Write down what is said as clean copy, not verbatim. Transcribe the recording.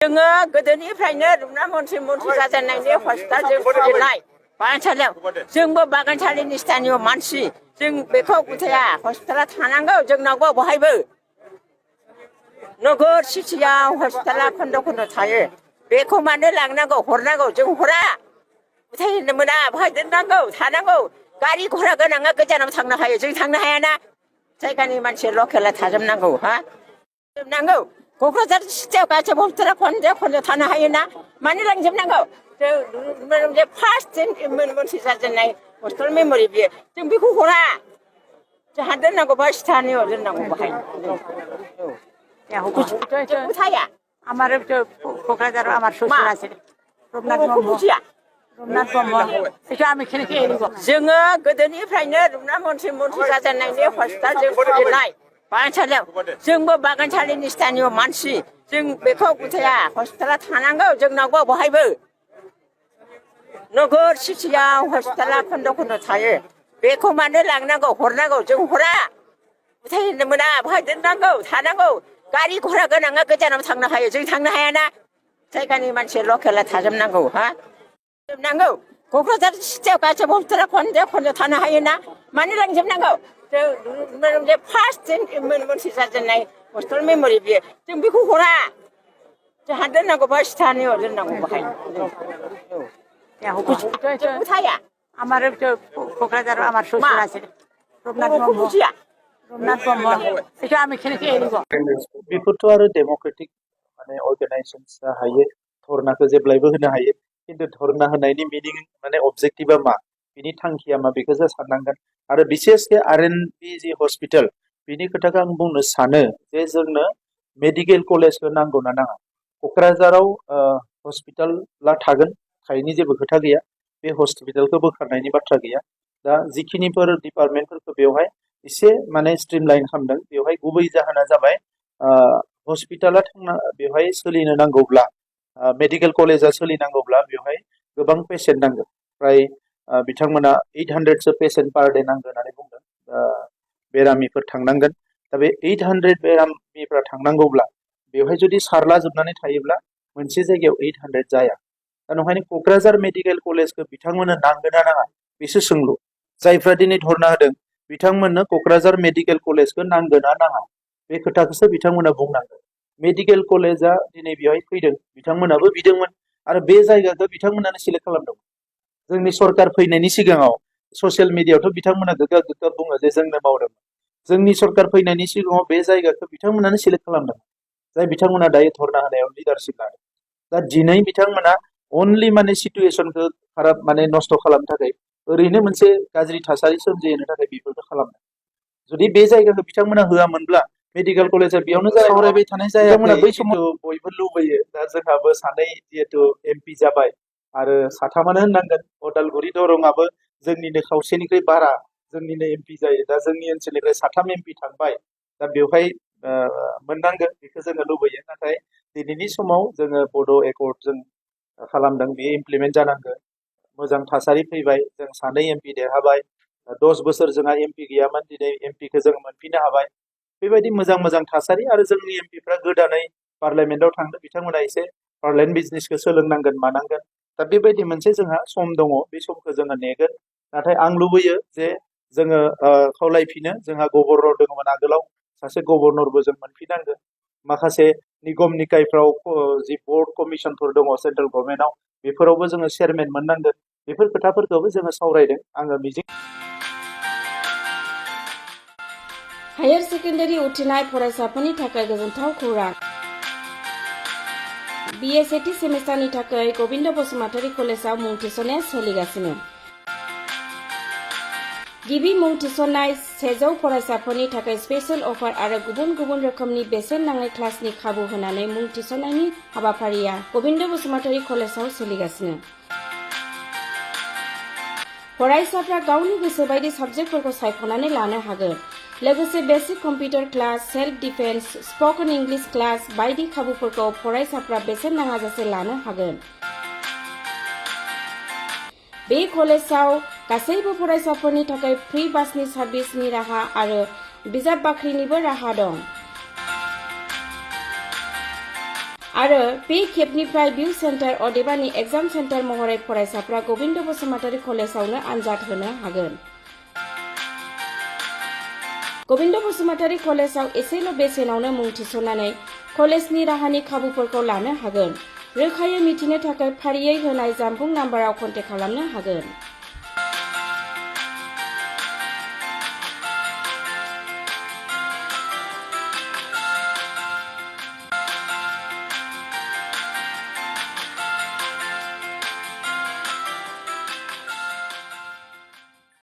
जोङो गोदोनिफ्रायनो रुपनाथ मन्थ्रि जाजेननायनि हस्पिटाल जों खुलिनाय बागानसालियाव जोंबो बागानसालिनि स्थानीय मानसि जों बेखौ गुथाया हस्पिटाला थानांगौ जोंनावबो बहायबो नोगोर सिटियाव हस्पिटाला खन्द' खन्द' थायो बेखौ मानो लांनांगौ हरनांगौ जों हरा गुथायनो मोना बहाय दोननांगौ थानांगौ गारि घरा गोनाङा गोजानाव थांनो हायो जों थांनो हायाना जायगानि मानसि लकेला थाजोबनांगौ हा जोबनांगौ क'क्राझार सिटियाव गासैबो हस्पिटाला खन्द' थानो हायोना मानो लांजोबनांगौ जों फार्स्ट मन्थ्रि जाजेननाय हस्पिटाल मेम'रि बियो जों बेखौ हरा जोंहा दोननांगौ बा स्थानीय दोननांगौ बाहाय কোথায় আমার কোকরাঝার আমার শ্বশুর আছে রমনাথ ব্রহ্ম এটা আমি খেয়ে এলিব जोङो गोदोनिफ्रायनो रुपनाथ मन्थ्रि जाजेननायनि हस्पिटाल जों खुलिनाय बागानसालियाव जोंबो बागानसालिनि स्थानीय मानसि जों बेखौ गुथाया हस्पिटाला थानांगौ जोंनावबो बहायबो नोगोर सिटियाव हस्पिटाला खन्द' खन्द' थायो बेखौ मानो लांनांगौ हरनांगौ जों हरा गुथायनो मोना बहाय दोननांगौ थानांगौ गारि घरा गोनाङा गोजानाव थांनो हायो जों थांनो हायाना जायगानि मानसि लकेला थाजोबनांगौ हा जोबनांगौ क'क्राझार सिटियाव गासैबो हस्पिटाला खन्द' थानो हायोना मानो लांजोबनांगौ जों फार्स्ट मन्थ्रि जाजेननाय हस्पिटाल मेम'रि बियो जों बेखौ हरा जोंहा दोननांगौ बा स्थानीय दोननांगौ बाहाय কোথায় আমার কোকরাঝার আমার শ্বশুর আছে রমনাথ ব্রহ্ম এটা আমি খেয়ে এলিব बेफोरथ' आरो डेम'क्रेटिक माने अर्गानाइजेशन्स हायो धरनाखौ जेब्लायबो होनो हायो खिन्थु धरना होनायनि मिनिं माने अबजेक्टिभा मा बिनि थांखिया मा बेखौ जों साननांगोन आरो बिसेसके आरएनबि जि हस्पिटाल बिनि खोथाखौ आं बुंनो सानो जे जोंनो मेडिकेल कलेजखौ नांगौ ना नाङा क'क्राझाराव हस्पिटाला थागोन थायैनि जेबो खोथा गैया बे हस्पिटालखौ बोखारनायनि बाथ्रा गैया दा जिखिनिफोर डिपार्टमेन्टफोरखौ बेवहाय एसे माने स्ट्रिमलाइन खालामदों बेवहाय गुबै जाहोना जाबाय हस्पिटाला थांना बेवहाय सोलिनो नांगौब्ला मेडिकेल कलेजा सोलिनांगौब्ला बेवहाय गोबां पेसेन्ट नांगौ फ्राय बिथांमोना 800सो पेसेन्ट पार डे नांगौ होननानै बुंदों बेरामिफोर थांनांगोन दा बे 800 बेरामिफ्रा थांनांगौब्ला बेवहाय जुदि सारला जोबनानै थायोब्ला मोनसे जायगायाव 800 जाया दा नंखायनो क'क्राझार मेडिकेल कलेजखौ बिथांमोननो नांगोन ना नाङा बेसो सोंलु जायफ्रा दिनै धरना होदों बिथांमोननो क'क्राझार मेडिकेल कलेजखौ नांगोन ना नाङा बे खोथाखौसो बिथांमोना बुंनांगोन मेडिकेल कलेजा दिनै बेवहाय फैदों बिथांमोनाबो बिदोंमोन आरो बे जायगाखौ बिथांमोनानो सिलेक्ट खालामदोंमोन जोंनि सरकार फैनायनि सिगाङाव ससियेल मिडियायावथ' बिथांमोना गोग्गा बुङो जे जोंनो मावदोंमोन जोंनि सरकार फैनायनि सिगाङाव बे जायगाखौ बिथांमोनानो सिलेक्ट खालामदोंमोन जाय बिथांमोना दायो धरना होनायाव लिडारशिप लादों दा दिनै बिथांमोना अनलि माने सिटुएसनखौ खाराब माने नस्थ' खालामनो थाखाय ओरैनो मोनसे गाज्रि थासारि सोमजिहोनो थाखाय बेफोरखौ खालामदों जुदि बे जायगाखौ बिथांमोना होआमोनब्ला मेडिकेल कलेजा बेयावनो सावरायबाय थानाय जायामोन बै समाव बयबो लुबैयो दा जोंहाबो सानै जिहेतु एमपि जाबाय आरो साथामानो होननांगोन अदालगुरि दरंआबो जोंनिनो खावसेनिख्रुइ बारा जोंनिनो एमपि जायो दा जोंनि ओनसोलनिफ्राय साथाम एमपि थांबाय दा बेवहाय मोननांगोन बेखौ जोङो लुबैयो नाथाय दिनैनि समाव जोङो बड' एकर्डजों खालामदों बेयो इमप्लिमेन्ट जानांगोन मोजां थासारि फैबाय जों सानै एमपि देरहाबाय 10 बोसोर जोंहा एमपि गैयामोन दिनै एमपिखौ जों मोनफिननो हाबाय बेबायदि मोजां थासारि आरो जोंनि एमपिफ्रा गोदानै पार्लामेन्टआव थांदों बिथांमोना एसे पार्लामेन्ट बिजनेसखौ सोलोंनांगोन मानांगोन दा बेबायदि मोनसे जोंहा सम दङ बे समखौ जोङो नेगोन नाथाय आं लुबैयो जे जोङो खावलायफिनो जोंहा गभर्नर दङमोन आगोलाव सासे गभर्नरबो जों मोनफिननांगोन माखासे निगम निकायफ्राव जि बर्ड कमिसनफोर दङ सेन्ट्रेल गभर्नमेन्टआव बेफोरावबो जोङो चेयारमेन मोननांगोन बेफोर खोथाफोरखौबो जोङो सावरायदों आङो मिजिं हायर सेकेन्डारि उथ्रिनाय फरायसाफोरनि थाखाय गोजोनथाव खौरां BA सेथि सेमिस्टारनि थाखाय गबिन्द बसुमतारी कलेजाव मुं थिसननाया सोलिगासिनो गिबि मुं थिसननाय 100 फरायसाफोरनि थाखाय स्पेशल अफार आरो गुबुन गुबुन रोखोमनि बेसेन नाङै क्लासनि खाबु होनानै मुं थिसननायनि हाबाफारिया गबिन्द बसुमतारी कलेजाव सोलिगासिनो फरायसाफ्रा गावनि गोसो बायदि साबजेक्टफोरखौ सायख'नानै लानो हागोन लोगोसे basic computer class self defence spoken English class बायदि खाबुफोरखौ फरायसाफ्रा बेसेन नाङाजासे लानो हागोन बे कलेजाव गासैबो फरायसाफोरनि थाखाय फ्रि बासनि सार्भिसनि राहा आरो बिजाब बाख्रिनिबो राहा दं आरो बे खेबनिफ्राय भिउ सेन्टार अदेबानि एग्जाम सेन्टार महरै फरायसाफ्रा गबिन्द बसुमतारी कलेजावनो आनजाद होनो हागोन। गबिन्द बसुमतारी कलेजाव एसेल' बेसेनावनो मुं थिसननानै कलेजनि राहानि खाबुफोरखौ लानो हागोन। रोखायै मिथिनो थाखाय फारियै होनाय जानबुं नाम्बाराव कन्टेक्ट खालामनो हागोन।